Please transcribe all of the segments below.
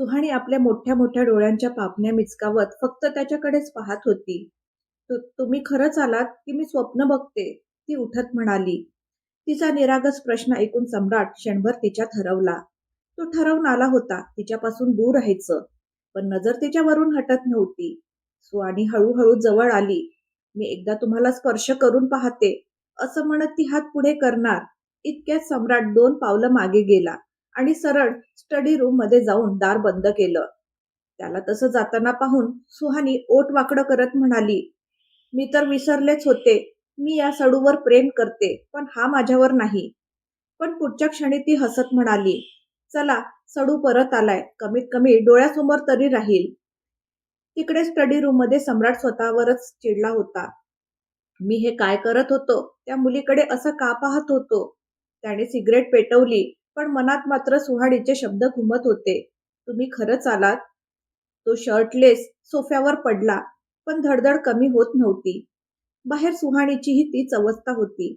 सुहाणी आपल्या मोठ्या मोठ्या डोळ्यांच्या पापण्या मिचकावत फक्त त्याच्याकडेच पाहत होती. तुम्ही खरंच आलात की मी स्वप्न बघते?" ती उठत म्हणाली. तिचा निरागस प्रश्न ऐकून सम्राट क्षणभर तिच्यात हरवला. तो ठरवून आला होता तिच्यापासून दूर राहायचं, पण नजर तिच्यावरून हटत नव्हती. सुहाणी हळूहळू जवळ आली. "मी एकदा तुम्हाला स्पर्श करून पाहते," असं म्हणत ती हात पुढे करणार इतक्यात सम्राट 2 पावलं मागे गेला आणि सरळ स्टडी रूम मध्ये जाऊन दार बंद केलं. त्याला तसं जाताना पाहून सुहानी ओठ वाकडं करत म्हणाली, "मी तर विसरलेच होते. मी या सडूवर प्रेम करते, पण हा माझ्यावर नाही." पण पुढच्या क्षणी ती हसत म्हणाली, "चला, सडू परत आलाय. कमीत कमी डोळ्यासमोर तरी राहील." तिकडे स्टडी रूम मध्ये सम्राट स्वतःवरच चिडला होता. मी हे काय करत होतो? त्या मुलीकडे असं का पाहत होतो? त्याने सिगरेट पेटवली, पण मनात मात्र सुहाडीचे शब्द घुमत होते. "तुम्ही खरंच आलात?" तो शर्टलेस सोफ्यावर पडला, पण धडधड कमी होत नव्हती. बाहेर सुहाणीचीही तीच अवस्था होती.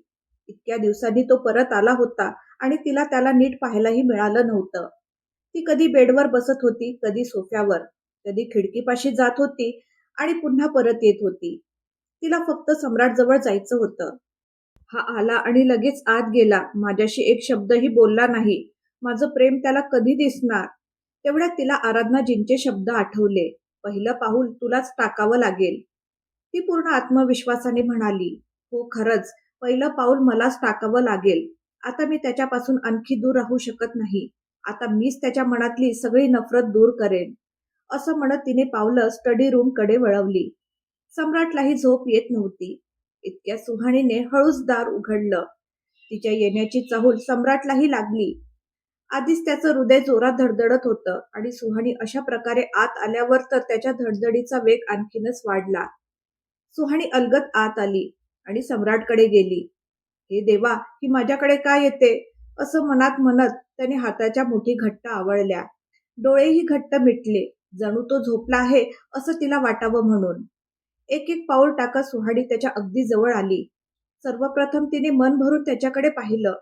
इतक्या दिवसांनी तो परत आला होता आणि तिला त्याला नीट पाहायलाही मिळालं नव्हतं. ती कधी बेडवर बसत होती, कधी सोफ्यावर, कधी खिडकीपाशी जात होती आणि पुन्हा परत येत होती. तिला फक्त सम्राटजवळ जायचं होतं. हा आला आणि लगेच आत गेला. माझ्याशी एक शब्दही बोलला नाही. माझं प्रेम त्याला कधी दिसणार? तेवढ्यात तिला आराधनाजींचे शब्द आठवले. "पहिलं पाऊल तुलाच टाकावं लागेल." ती पूर्ण आत्मविश्वासाने म्हणाली, "हो खरंच, पहिलं पाऊल मलाच टाकावं लागेल. आता मी त्याच्यापासून आणखी दूर राहू शकत नाही. आता मीच त्याच्या मनातली सगळी नफरत दूर करेन." असं म्हणत तिने पावलं स्टडी रूम कडे वळवली. सम्राटलाही झोप येत नव्हती. इतक्या सुहाणीने हळूच दार उघडलं. तिच्या येण्याची चाहूल सम्राटलाही लागली. आधीच त्याचं हृदय जोरात धडधडत होतं आणि सुहाणी अशा प्रकारे आत आल्यावर तर त्याच्या धडधडीचा वेग आणखीनच वाढला. सुहाणी अलगद आत आली आणि सम्राटकडे गेली. "हे देवा, ही माझ्याकडे का येते?" असं मनात म्हणत त्याने हाताच्या मुठी घट्ट आवळल्या. डोळेही घट्ट मिटले, जणू तो झोपला आहे असं तिला वाटावं म्हणून. एक एक पाऊल टाकत सुहाणी त्याच्या अगदी जवळ आली. सर्वप्रथम तिने मन भरून त्याच्याकडे पाहिलं.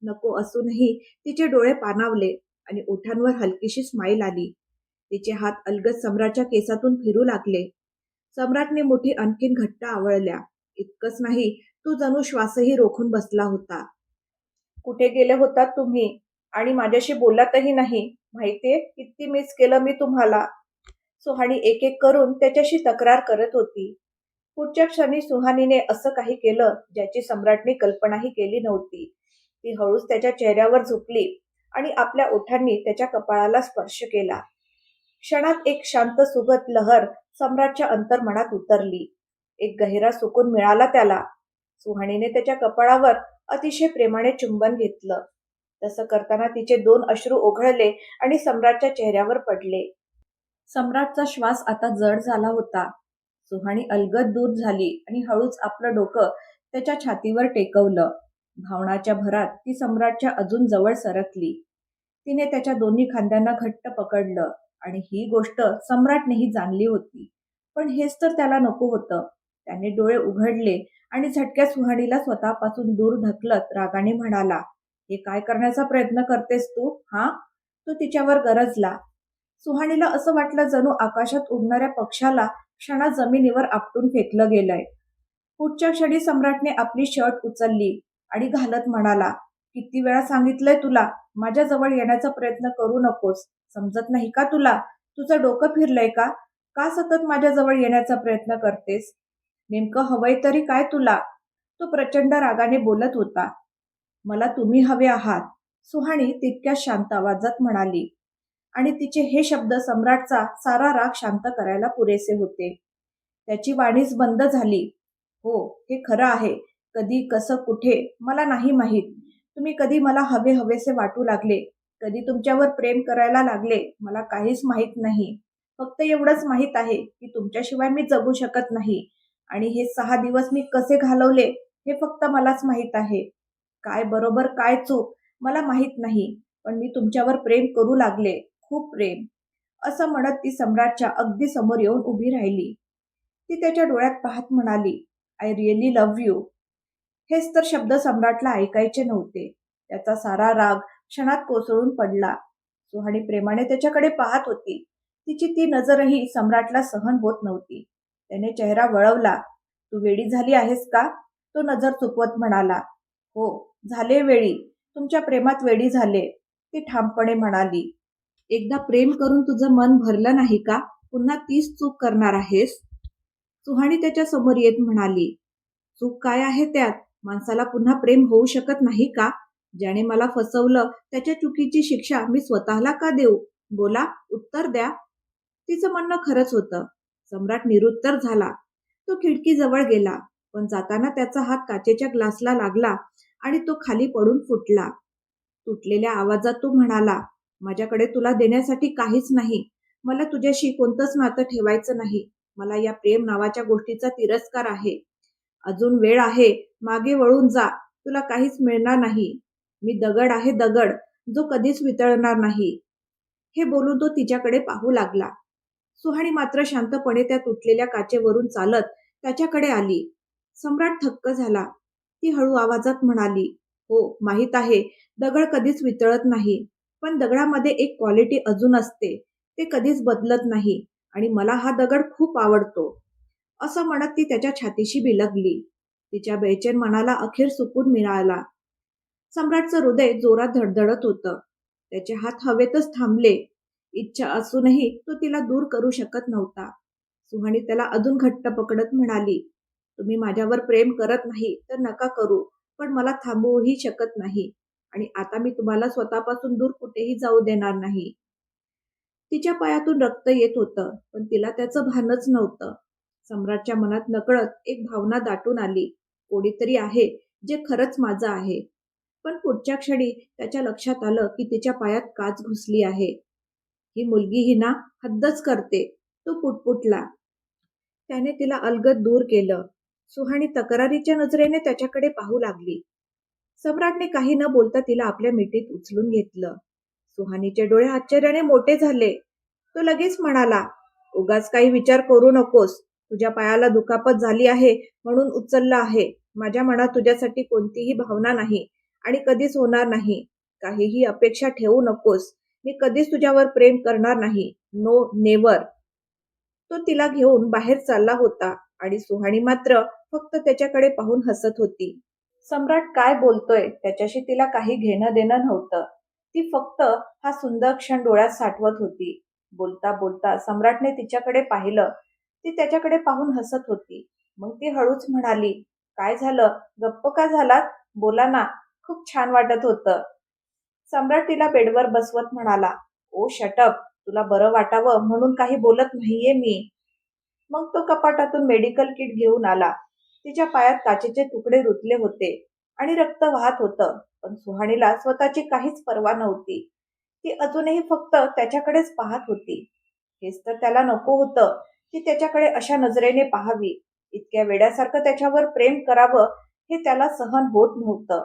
नको असूनही तिचे डोळे पाणावले आणि ओठांवर हलकीशी स्माईल आली. तिचे हात अलगद सम्राटच्या केसातून फिरू लागले. सम्राटने मुठी आणखीन घट्ट आवळल्या. इतकंच नाही, तो जणू श्वासही रोखून बसला होता. "कुठे गेले होतात तुम्ही? आणि माझ्याशी बोललातही नाही. माहितीये किती मिस केलं मी तुम्हाला." सुहाणी एक एक करून त्याच्याशी तक्रार करत होती. पुढच्या क्षणी सुहानीने असं काही केलं ज्याची सम्राटने कल्पनाही केली नव्हती. ती हळूच त्याच्या चेहऱ्यावर झुकली आणि आपल्या ओठांनी त्याच्या कपाळाला स्पर्श केला. क्षणात एक शांत सुगत लहर सम्राटच्या अंतर्मनात उतरली. एक गहिरा सुकून मिळाला त्याला. सुहाणीने त्याच्या कपाळावर अतिशय प्रेमाने चुंबन घेतलं. तसं करताना तिचे 2 अश्रू ओघळले आणि सम्राटच्या चेहऱ्यावर पडले. सम्राटचा श्वास आता जड झाला होता. सुहाणी अलगद दूर झाली आणि हळूच आपलं डोकं त्याच्या छातीवर टेकवलं. भावनाच्या भरात ती सम्राटच्या अजून जवळ सरकली. तिने त्याच्या दोन्ही खांद्यांना घट्ट पकडलं आणि ही गोष्ट सम्राटनेही जाणली होती. पण हेच तर त्याला नको होतं. त्याने डोळे उघडले आणि झटक्यात सुहाणीला स्वतःपासून दूर ढकलत रागाने म्हणाला, "हे काय करण्याचा प्रयत्न करतेस तू, हा?" तो तिच्यावर गरजला. सुहाणीला असं वाटलं जणू आकाशात उडणाऱ्या पक्षाला क्षणात जमिनीवर आपटून फेकलं गेलंय. पुढच्या क्षणी सम्राटने आपली शर्ट उचलली आणि घालत म्हणाला, "किती वेळा सांगितलंय तुला, माझ्या जवळ येण्याचा प्रयत्न करू नकोस. समजत नाही का तुला? तुझं डोकं फिरलंय का? का सतत माझ्या जवळ येण्याचा प्रयत्न करतेस? नेमकं हवंय तरी काय तुला?" तो प्रचंड रागाने बोलत होता. "मला तुम्ही हवे आहात," सुहाणी तितक्याच शांत आवाजात म्हणाली. आणि तिचे हे शब्द सम्राटचा सारा राग शांत करायला पुरेसे होते. त्याची वाणीच बंद झाली. "हो, हे खरं आहे. कधी, कसं, कुठे मला नाही माहीत. तुम्ही कधी मला हवे हवेसे वाटू लागले, कधी तुमच्यावर प्रेम करायला लागले, मला काहीच माहीत नाही. फक्त एवढंच माहीत आहे की तुमच्याशिवाय मी जगू शकत नाही आणि हे 6 दिवस मी कसे घालवले हे फक्त मलाच माहीत आहे. काय बरोबर काय चूक मला माहीत नाही, पण मी तुमच्यावर प्रेम करू लागले, खूप प्रेम." असं म्हणत ती सम्राटच्या अगदी समोर येऊन उभी राहिली. ती त्याच्या डोळ्यात पाहत म्हणाली, "आय रिअली लव्ह यू." हेच तर शब्द सम्राटला ऐकायचे नव्हते. त्याचा सारा राग क्षणात कोसळून पडला. सुहाणी प्रेमाने त्याच्याकडे पाहत होती. तिची ती नजरही सम्राटला सहन होत नव्हती. त्याने चेहरा वळवला. तू वेडी झाली आहेस का? तो नजर चुकवत म्हणाला. हो, झाले वेडी. तुमच्या प्रेमात वेडी झाले, ती ठामपणे म्हणाली. एकदा प्रेम करून तुझं मन भरलं नाही का? पुन्हा तीच चूक करणार आहेस? सुहाणी त्याच्या समोर येत म्हणाली. चूक काय आहे त्यात? माणसाला पुन्हा प्रेम होऊ शकत नाही का? ज्याने मला फसवलं त्याच्या चुकीची शिक्षा मी स्वतःला का देऊ? बोला, उत्तर द्या. तिचं म्हणणं खरंच होतं. सम्राट निरुत्तर झाला. तो खिडकीजवळ गेला, पण जाताना त्याचा हात काचेच्या ग्लासला लागला आणि तो खाली पडून फुटला. तुटलेल्या आवाजात तो म्हणाला, माझ्याकडे तुला देण्यासाठी काहीच नाही. मला तुझ्याशी कोणतंच नातं ठेवायचं नाही. मला या प्रेम नावाच्या गोष्टीचा तिरस्कार आहे. अजून वेळ आहे. मागे वळून जा. तुला काहीच मिळणार नाही. मी दगड आहे, दगड, जो कधीच वितळणार नाही. हे बोलून तो तिच्याकडे पाहू लागला. सुहाणी मात्र शांतपणे त्या तुटलेल्या काचेवरून चालत त्याच्याकडे आली. सम्राट थक्क झाला. ती हळू आवाजात म्हणाली, हो, माहीत आहे, दगड कधीच वितळत नाही. पण दगडामध्ये एक क्वालिटी अजून असते. ते कधीच बदलत नाही आणि मला हा दगड खूप आवडतो. असं म्हणत ती त्याच्या छातीशी बिलगली. तिच्या बेचैन मनाला अखेर सुकून मिळाला. सम्राटचं हृदय जोरात धडधडत होतं. त्याचे हात हवेतच थांबले. इच्छा असूनही तो तिला दूर करू शकत नव्हता. सुहाणी त्याला अजून घट्ट पकडत म्हणाली, तुम्ही माझ्यावर प्रेम करत नाही तर नका करू, पण मला थांबवूही शकत नाही आणि आता मी तुम्हाला स्वतःपासून दूर कुठेही जाऊ देणार नाही. तिच्या पायातून रक्त येत होतं, पण तिला त्याचं भानच नव्हतं. सम्राटच्या मनात नकळत एक भावना दाटून आली. कोणीतरी आहे जे खरंच माझं आहे. पण पुढच्या क्षणी त्याच्या लक्षात आलं की तिच्या पायात काच घुसली आहे. ही मुलगी ही ना हद्दच करते. तो पुटपुटला. त्याने तिला अलगद दूर केलं. सुहाणी तक्रारीच्या नजरेने त्याच्याकडे पाहू लागली. सम्राटने काही न बोलता तिला आपल्या मिठीत उचलून घेतलं. सुहाणीचे डोळे आश्चर्याने मोठे झाले. तो लगेच म्हणाला, उगाच काही विचार करू नकोस. तुझ्या पायाला दुखापत झाली आहे म्हणून उचललं आहे. माझ्या मनात तुझ्यासाठी कोणतीही भावना नाही आणि कधीच होणार नाही. काहीही अपेक्षा ठेवू नकोस. मी कधीच तुझ्यावर प्रेम करणार नाही. No, never. तो तिला घेऊन बाहेर चालला होता आणि सुहाणी मात्र फक्त त्याच्याकडे पाहून हसत होती. सम्राट काय बोलतोय त्याच्याशी तिला काही घेणं देणं नव्हतं. ती फक्त हा सुंदर क्षण डोळ्यात साठवत होती. बोलता बोलता सम्राटने तिच्याकडे पाहिलं. ती त्याच्याकडे पाहून हसत होती. मग ती हळूच म्हणाली, काय झालं? गप्प का झालात? बोला ना. खूप छान वाटत होतं. सम्राट तिला बेडवर बसवत म्हणाला, ओ शटअप. तुला बरं वाटावं म्हणून काही बोलत नाहीये मी. मग तो कपाटातून मेडिकल किट घेऊन आला. तिच्या पायात काचेचे तुकडे रुतले होते आणि रक्त वाहत होतं, पण सुहाणीला स्वतःची काहीच पर्वा नव्हती. ती अजूनही फक्त त्याच्याकडेच पाहत होती. हेच तर त्याला नको होतं, की त्याच्याकडे अशा नजरेने पाहावी. इतक्या वेड्यासारखं त्याच्यावर प्रेम करावं हे त्याला सहन होत नव्हतं.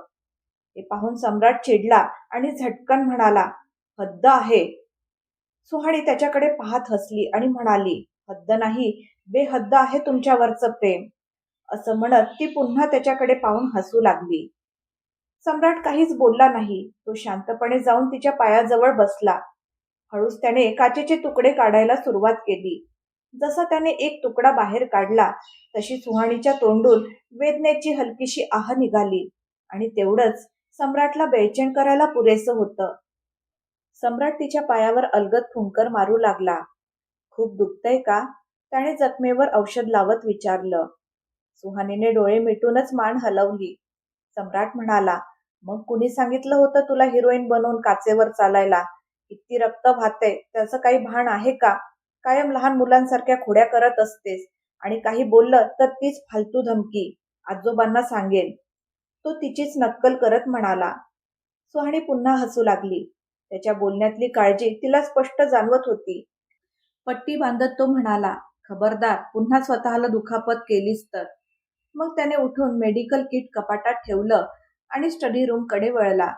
हे पाहून सम्राट चिडला आणि झटकन म्हणाला, हद्द आहे. सुहाणी त्याच्याकडे पाहत हसली आणि म्हणाली, हद्द नाही, बेहद्द आहे तुमच्यावरचं प्रेम. असं म्हणत ती पुन्हा त्याच्याकडे पाहून हसू लागली. सम्राट काहीच बोलला नाही. तो शांतपणे जाऊन तिच्या पायाजवळ बसला. हळूच त्याने काचेचे तुकडे काढायला सुरुवात केली. जसा त्याने एक तुकडा बाहेर काढला तशी सुहाणीच्या तोंडून वेदनेची हलकीशी आह निघाली आणि तेवढंच सम्राटला बेचैन करायला पुरेसं होतं. सम्राट तिच्या पायावर अलगद फुंकर मारू लागला. खूप दुखतंय का? त्याने जखमेवर औषध लावत विचारलं. सुहानीने डोळे मिटूनच मान हलवली. सम्राट म्हणाला, मग कुणी सांगितलं होतं तुला हिरोईन बनवून काचेवर चालायला? किती रक्त वाहतंय त्याचं काही भान आहे का? कायम लहान मुलांसारख्या खोड्या करत असतेस आणि काही बोललं तर तीच फालतू धमकी. आजोबांना सांगेन. तो तिचीच नक्कल करत म्हणाला. सुहाणी पुन्हा हसू लागली. त्याच्या बोलण्यातली काळजी तिला स्पष्ट जाणवत होती. पट्टी बांधत तो म्हणाला, खबरदार पुन्हा स्वतःला दुखापत केलीस तर. मग त्याने उठून मेडिकल किट कपाटात ठेवलं आणि स्टडी रूमकडे वळला.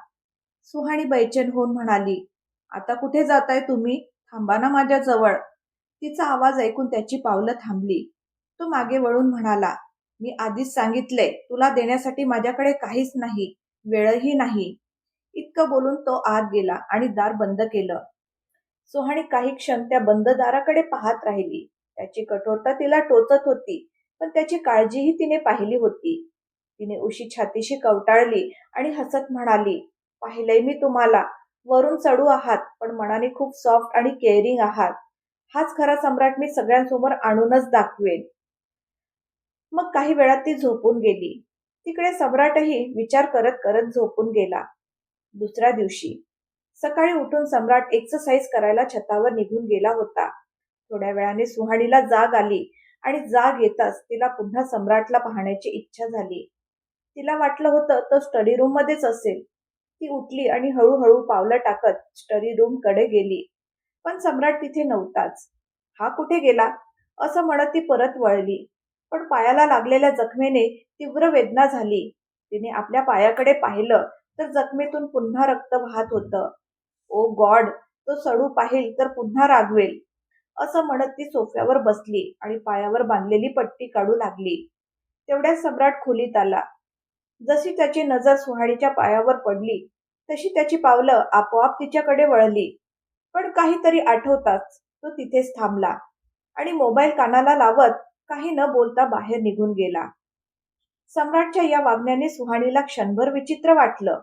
सुहाणी बेचैन होऊन म्हणाली, आता कुठे जाताय तुम्ही? थांबा ना माझ्या जवळ. तिचा आवाज ऐकून त्याची पावलं थांबली. तो मागे वळून म्हणाला, मी आधीच सांगितलंय, तुला देण्यासाठी माझ्याकडे काहीच नाही, वेळही नाही. इतकं बोलून तो आत गेला आणि दार बंद केलं. सुहाणी काही क्षण त्या बंद दाराकडे पाहत राहिली. त्याची कठोरता तिला टोचत होती, पण त्याची काळजीही तिने पाहिली होती. तिने उशी छातीशी कवटाळली आणि हसत म्हणाली, "पाहिलंय मी तुम्हाला. वरून चढू आहात, पण मनाने खूप सॉफ्ट आणि केअरिंग आहात. हाच खरा सम्राट मी सगळ्यांसमोर आणूनच दाखवेन." मग काही वेळात ती झोपून गेली. तिकडे सम्राटही विचार करत करत झोपून गेला. दुसऱ्या दिवशी सकाळी उठून सम्राट एक्सरसाइज करायला छतावर निघून गेला होता. थोड्या वेळाने सुहाणीला जाग आली आणि जाग येताच तिला पुन्हा सम्राटला पाहण्याची इच्छा झाली. तिला वाटलं होतं तो स्टडी रूम मध्येच असेल. ती उठली आणि हळूहळू पावलं टाकत स्टडी रूम कडे गेली. पण सम्राट तिथे नव्हताच. हा कुठे गेला असं म्हणत ती परत वळली. पण पायाला लागलेल्या जखमेने तीव्र वेदना झाली. तिने आपल्या पायाकडे पाहिलं तर जखमेतून पुन्हा रक्त वाहत होतं. ओ गॉड, तो सडू पाहिल तर पुन्हा रागवेल, असं म्हणत ती सोफ्यावर बसली आणि पायावर बांधलेली पट्टी काढू लागली. तेवढ्यात सम्राट खोलीत आला. जशी त्याची नजर सुहाणीच्या पायावर पडली, तशी त्याची पावलं आपोआप तिच्याकडे वळली. पण काहीतरी आठवताच तो तिथेच थांबला आणि मोबाईल कानाला लावत काही न बोलता बाहेर निघून गेला. सम्राटच्या या वागण्याने सुहाणीला क्षणभर विचित्र वाटलं,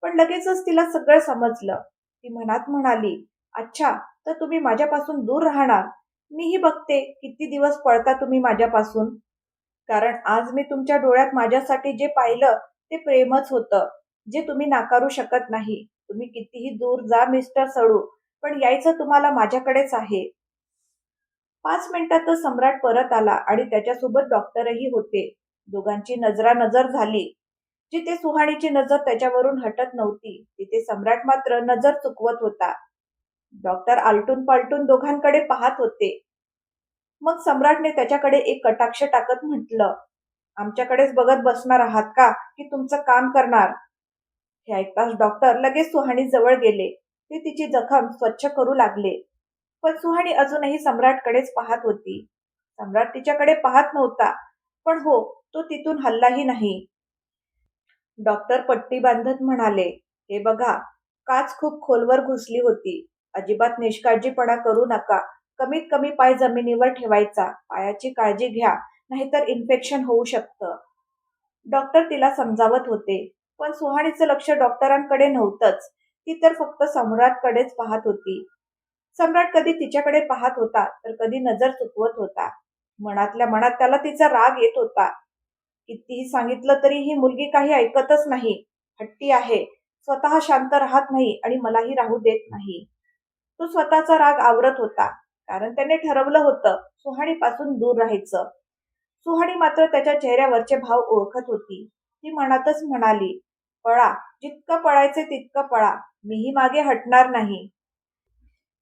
पण लगेचच तिला सगळं समजलं. ती मनात म्हणाली, "अच्छा, तर तुम्ही माझ्यापासून दूर राहणार. मीही बघते किती दिवस पळता तुम्ही माझ्यापासून. कारण आज मी तुमच्या डोळ्यात माझ्यासाठी जे पाहिलं ते प्रेमच होतं, जे तुम्ही नाकारू शकत नाही. तुम्ही कितीही दूर जा मिस्टर सडू, पण यायचं तुम्हाला माझ्याकडेच आहे." 5 मिनिटातच सम्राट परत आला आणि त्याच्यासोबत डॉक्टरही होते. दोघांची नजरानजर झाली. जिथे सुहाणीची नजर त्याच्यावरून हटत नव्हती, तिथे सम्राट मात्र नजर चुकवत होता. डॉक्टर आलटून पालटून दोघांकडे पाहत होते. मग सम्राटने त्याच्याकडे एक कटाक्ष टाकत म्हटलं, "आमच्याकडेच बघत बसणार आहात का, की तुमचं काम करणार?" हे ऐकताच डॉक्टर लगेच सुहाणी जवळ गेले. ते तिची जखम स्वच्छ करू लागले. पण सुहाणी अजूनही सम्राटकडेच पाहत होती. सम्राट तिच्याकडे पाहत नव्हता. पण हो, तो तिथून हललाही नाही. डॉक्टर पट्टी बांधत म्हणाले, "हे बघा, काच खूप खोलवर घुसली होती. अजिबात निष्काळजीपणा करू नका. कमीत कमी पाय जमिनीवर ठेवायचा. पायाची काळजी घ्या, नाहीतर इन्फेक्शन होऊ शकतं." डॉक्टर तिला समजावत होते. पण सुहाणीचं लक्ष डॉक्टरांकडे नव्हतंच. ती तर फक्त सम्राटकडेच पाहत होती. सम्राट कधी तिच्याकडे पाहत होता, तर कधी नजर चुकवत होता. मनातल्या मनात त्याला तिचा राग येत होता. कितीही सांगितलं तरी ही मुलगी काही ऐकतच नाही. हट्टी आहे. स्वतः शांत राहत नाही आणि मलाही राहू देत नाही. तो स्वतःचा राग आवरत होता. कारण त्याने ठरवलं होतं सुहाणीपासून दूर राहायचं. सुहाणी मात्र त्याच्या चेहऱ्यावरचे भाव ओळखत होती. ती मनातच म्हणाली, "पळा, जितकं पळायचे तितकं पळा. मीही मागे हटणार नाही."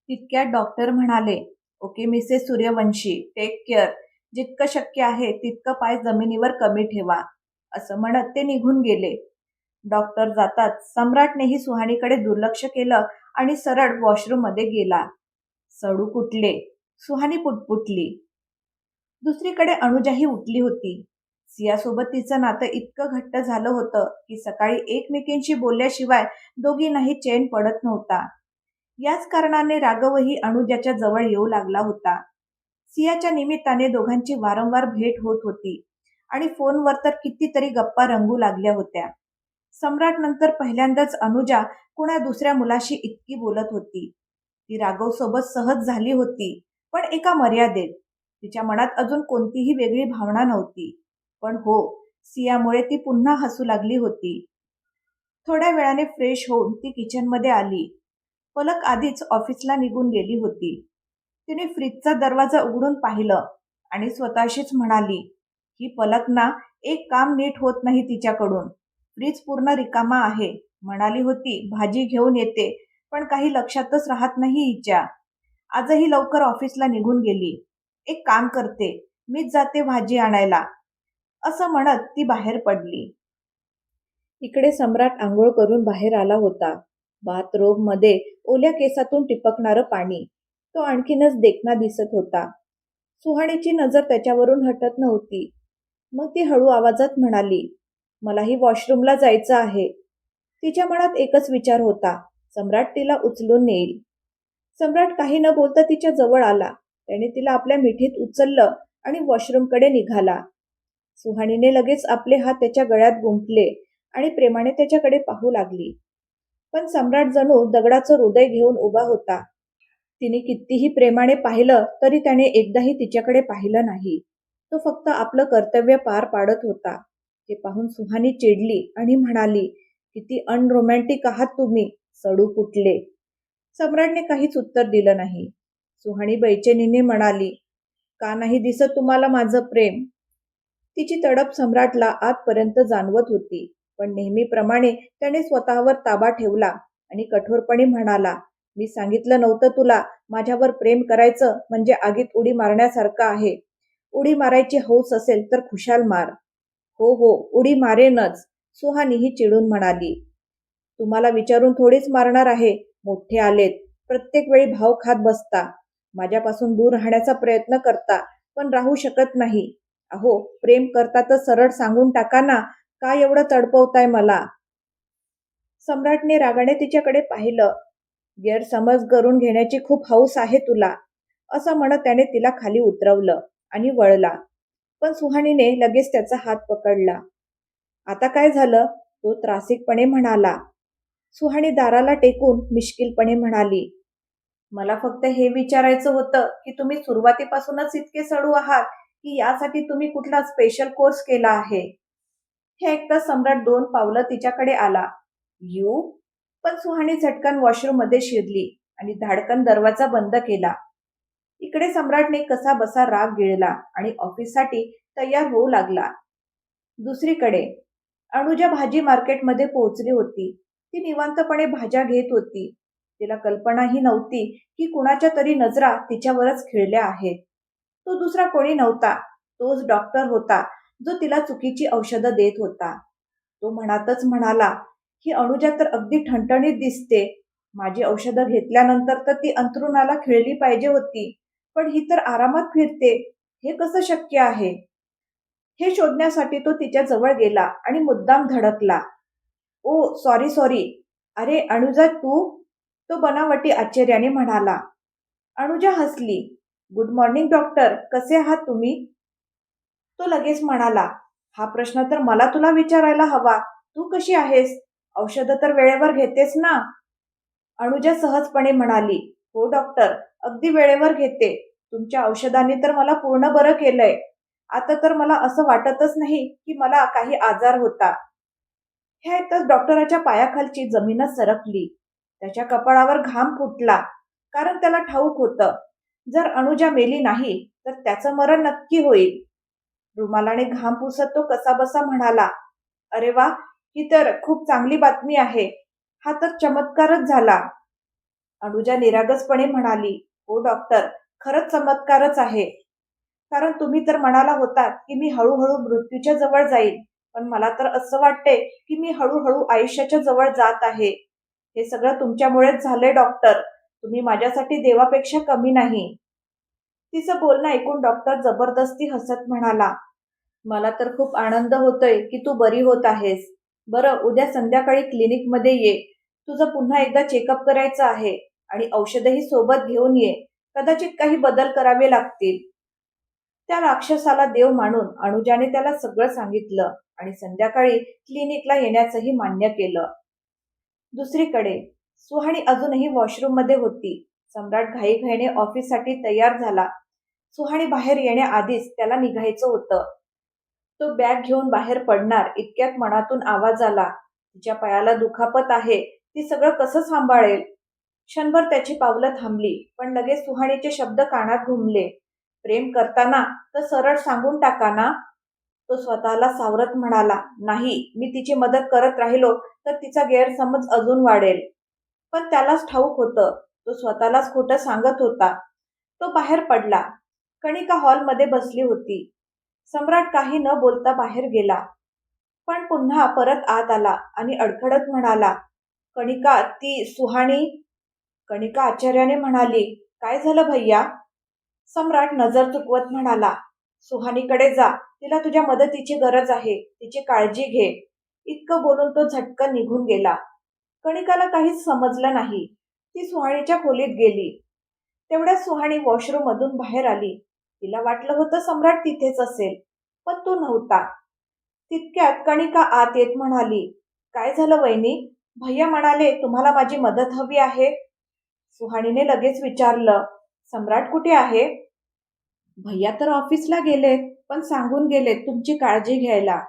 तितक्यात डॉक्टर म्हणाले, "okay Mrs Suryavanshi, take care. जितकं शक्य आहे तितकं पाय जमिनीवर कमी ठेवा." असं म्हणत ते निघून गेले. डॉक्टर जाताच सम्राटनेही सुहाणीकडे दुर्लक्ष केलं आणि सरळ वॉशरूममध्ये गेला. "सडू कुठले?" सुहाणी पुटपुटली. दुसरीकडे अनुजाही उठली होती. सियासोबत तिचं नातं इतकं घट्ट झालं होतं की सकाळी एकमेकींशी बोलल्याशिवाय दोघींनाही चैन पडत नव्हता. याच कारणाने राघवही अनुजाच्या जवळ येऊ लागला होता. सियाच्या निमित्ताने दोघांची वारंवार भेट होत होती आणि फोनवर तर कितीतरी गप्पा रंगू लागल्या होत्या. सम्राट नंतर पहिल्यांदाच अनुजा कुणा दुसऱ्या मुलाशी इतकी बोलत होती. ती राघव सोबत सहज झाली होती, पण एका मर्यादेत. तिच्या मनात अजून कोणतीही वेगळी भावना नव्हती. पण हो, सियामुळे ती पुन्हा हसू लागली होती. थोड्या वेळाने फ्रेश होऊन ती किचनमध्ये आली. पलक आधीच ऑफिसला निघून गेली होती. तिने फ्रीजचा दरवाजा उघडून पाहिलं आणि स्वतःशीच म्हणाली, "ही पलक ना, एक काम नीट होत नाही तिच्याकडून. फ्रीज पूर्ण रिकामा आहे. म्हणाली होती भाजी घेऊन येते, पण काही लक्षातच राहत नाही हिच्या. आजही लवकर ऑफिसला निघून गेली. एक काम करते, मीच जाते भाजी आणायला." असं म्हणत ती बाहेर पडली. इकडे सम्राट आंघोळ करून बाहेर आला होता. बाथरोबमध्ये ओल्या केसातून टिपकणारं पाणी. तो आणखीनच देखणा दिसत होता. सुहाणीची नजर त्याच्यावरून हटत नव्हती. मग ती हळू आवाजात म्हणाली, "मलाही वॉशरूमला जायचं आहे." तिच्या मनात एकच विचार होता, सम्राट तिला उचलून नेईल. सम्राट काही न बोलता तिच्या जवळ आला. त्याने तिला आपल्या मिठीत उचललं आणि वॉशरूमकडे निघाला. सुहाणीने लगेच आपले हात त्याच्या गळ्यात गुंफले आणि प्रेमाने त्याच्याकडे पाहू लागली. पण सम्राट जणू दगडाचं हृदय घेऊन उभा होता. तिने कितीही प्रेमाने पाहिलं तरी त्याने एकदाही तिच्याकडे पाहिलं नाही. तो फक्त आपलं कर्तव्य पार पाडत होता. हे पाहून सुहानी चिडली आणि म्हणाली, किती अनरोमॅन्टिक आहात तुम्ही, सडू कुठले. सम्राटने काहीच उत्तर दिलं नाही. सुहानी बैचेनीने म्हणाली, का नाही दिसत तुम्हाला माझं प्रेम. तिची तडप सम्राटला आतपर्यंत जाणवत होती. पण नेहमीप्रमाणे त्याने स्वतःवर ताबा ठेवला आणि कठोरपणे म्हणाला, मी सांगितलं नव्हतं तुला माझ्यावर प्रेम करायचं म्हणजे आगीत उडी मारण्यासारखं आहे. उडी मारायची हौस असेल तर खुशाल मार. हो हो, उडी मारेनच, सुहानीही चिडून म्हणाली. तुम्हाला विचारून थोडीच मारणार आहे. मोठे आलेत, प्रत्येक वेळी भाव खात बसता. माझ्यापासून दूर राहण्याचा प्रयत्न करता, पण राहू शकत नाही. अहो, प्रेम करता तर सरळ सांगून टाका ना, का एवढं तडपवताय मला. सम्राटने रागाने तिच्याकडे पाहिलं. गैरसमज करून घेण्याची खूप हौस आहे तुला, असं म्हणत त्याने तिला खाली उतरवलं आणि वळला. पण सुहानीने लगेच त्याचा हात पकडला. आता काय झालं, तो त्रासिकपणे म्हणाला. सुहानी दाराला टेकून मिश्किलपणे म्हणाली, मला फक्त हे विचारायचं होतं की तुम्ही सुरुवातीपासूनच इतके सडू आहात की यासाठी तुम्ही कुठला स्पेशल कोर्स केला आहे. हे ऐकताच सम्राट 2 पावलं तिच्याकडे आला. यू. पण सुहानी झटकन वॉशरूम मध्ये शिरली आणि धाडकन दरवाजा बंद केला. इकडे सम्राटने कसा बसा राग गिळला आणि ऑफिससाठी तयार होऊ लागला. दुसरीकडे अनुजा भाजी मार्केटमध्ये पोहोचली होती. ती निवांतपणे भाज्या घेत होती. तिला कल्पनाही नव्हती की कुणाच्या तरी नजरा तिच्यावरच खिळल्या आहेत. तो दुसरा कोणी नव्हता, तोच डॉक्टर होता जो तिला चुकीची औषधं देत होता. तो मनातच म्हणाला, ही अनुजा तर अगदी ठणठणीत दिसते. माझी औषधं घेतल्यानंतर तर ती अंथरुणाला खिळली पाहिजे होती, पण ही तर आरामात फिरते. हे कसं शक्य आहे. हे शोधण्यासाठी तो तिच्या जवळ गेला आणि मुद्दाम धडकला. ओ सॉरी सॉरी. अरे अनुजा तू. तो बनावटी आश्चर्याने म्हणाला. अनुजा हसली. गुड मॉर्निंग डॉक्टर, कसे आहात तुम्ही. तो लगेच म्हणाला, हा प्रश्न तर मला तुला विचारायला हवा. तू कशी आहेस. औषधं तर वेळेवर घेतेस ना. अनुजा सहजपणे म्हणाली, हो डॉक्टर, अगदी वेळेवर घेते. तुमच्या औषधांनी तर मला पूर्ण बरं केलंय. आता तर मला असं वाटतच नाही की मला काही आजार होता. हे ऐकताच डॉक्टराच्या पायाखालची जमीनच सरकली. त्याच्या कपाळावर घाम फुटला, कारण त्याला ठाऊक होतं, जर अनुजा मेली नाही तर त्याचं मरण नक्की होईल. रुमालाने घाम पुसत तो कसाबसा म्हणाला, अरे वा, ही तर खूप चांगली बातमी आहे. हा तर चमत्कारच झाला. अनुजा निरागसपणे म्हणाली, हो डॉक्टर, खरंच चमत्कारच आहे. कारण तुम्ही तर म्हणाला होतात की मी हळूहळू मृत्यूच्या जवळ जाईल, पण मला तर असं वाटते की मी हळूहळू आयुष्याच्या जवळ जात आहे. हे सगळं तुमच्यामुळेच झालंय डॉक्टर. तुम्ही माझ्यासाठी देवापेक्षा कमी नाही. तिचं बोलणं ऐकून डॉक्टर जबरदस्ती हसत म्हणाला, मला तर खूप आनंद होतोय की तू बरी होत आहेस. बरं, उद्या संध्याकाळी क्लिनिकमध्ये ये. तुझं पुन्हा एकदा चेकअप करायचं आहे आणि औषधही सोबत घेऊन ये. कदाचित काही बदल करावे लागतील. त्या राक्षसाला देव मानून अनुजाने त्याला सगळं सांगितलं आणि संध्याकाळी क्लिनिकला येण्याचंही मान्य केलं. दुसरीकडे सुहाणी अजूनही वॉशरूम मध्ये होती. सम्राट घाईघाईने ऑफिससाठी तयार झाला. सुहाणी बाहेर येण्याआधीच त्याला निघायचं होतं. तो बॅग घेऊन बाहेर पडणार इतक्यात मनातून आवाज आला, तिच्या पायाला दुखापत आहे, ती सगळं कसं सांभाळेल. क्षणभर त्याची पावलं थांबली, पण लगेच सुहाणीचे शब्द कानात घुमले, प्रेम करताना तर सरळ सांगून टाका ना. तो स्वतःला सावरत म्हणाला, नाही, मी तिची मदत करत राहिलो तर तिचा गैरसमज अजून वाढेल. पण त्यालाच ठाऊक होतं, तो स्वतःलाच खोटं सांगत होता. तो बाहेर पडला. कणिका हॉलमध्ये बसली होती. सम्राट काही न बोलता बाहेर गेला, पण पुन्हा परत आत आला आणि अडखडत म्हणाला, कणिका, ती सुहाणी. कणिका आश्चर्याने म्हणाली, काय झालं भैया. सम्राट नजर चुकवत म्हणाला, सुहानीकडे जा, तिला तुझ्या मदतीची गरज आहे, तिची काळजी घे. इतकं बोलून तो झटकन निघून गेला. कणिकाला काहीच समजलं नाही. ती सुहाणीच्या खोलीत गेली. तेवढ्यात सुहाणी वॉशरूम मधून बाहेर आली. तिला वाटलं होतं सम्राट तिथेच असेल, पण तो नव्हता. तितक्यात कणिका आत येत म्हणाली, "काय झालं वहिनी? भैया म्हणाले तुम्हाला माझी मदत हवी आहे." सुहाणीने लगेच विचारलं, "सम्राट कुठे आहे?" "भैया तर ऑफिसला गेलेत, पण सांगून गेलेत तुमची काळजी घ्यायला."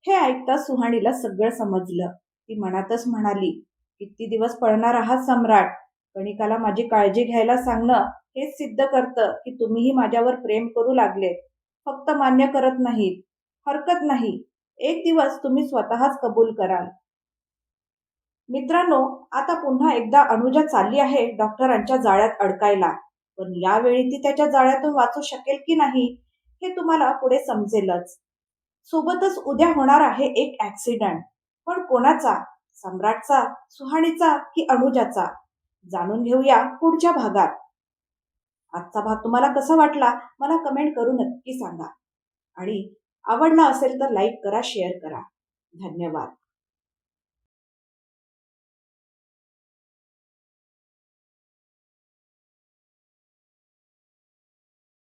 हे ऐकताच सुहाणीला सगळं समजलं. ती मनातच म्हणाली, "किती दिवस पळणार आहात सम्राट? कणिकाला माझी काळजी घ्यायला सांगणं हेच सिद्ध करतं की तुम्हीही माझ्यावर प्रेम करू लागलेत. फक्त मान्य करत नाहीत. हरकत नाही. एक दिवस तुम्ही स्वतःच कबूल कराल." मित्रांनो, आता पुन्हा एकदा अनुजा चालली आहे डॉक्टरांच्या जाळ्यात अडकायला. पण यावेळी ती त्याच्या जाळ्यातून वाचू शकेल की नाही हे तुम्हाला पुढे समजेलच. सोबतच उद्या होणार आहे एक ऍक्सिडेंट. पण कोणाचा? सम्राटचा, सुहाणीचा की अनुजाचा? जाणून घेऊया पुढच्या भागात. आजचा भाग तुम्हाला कसा वाटला मला कमेंट करून नक्की सांगा. आणि आवडला असेल तर लाईक करा, शेअर करा. धन्यवाद.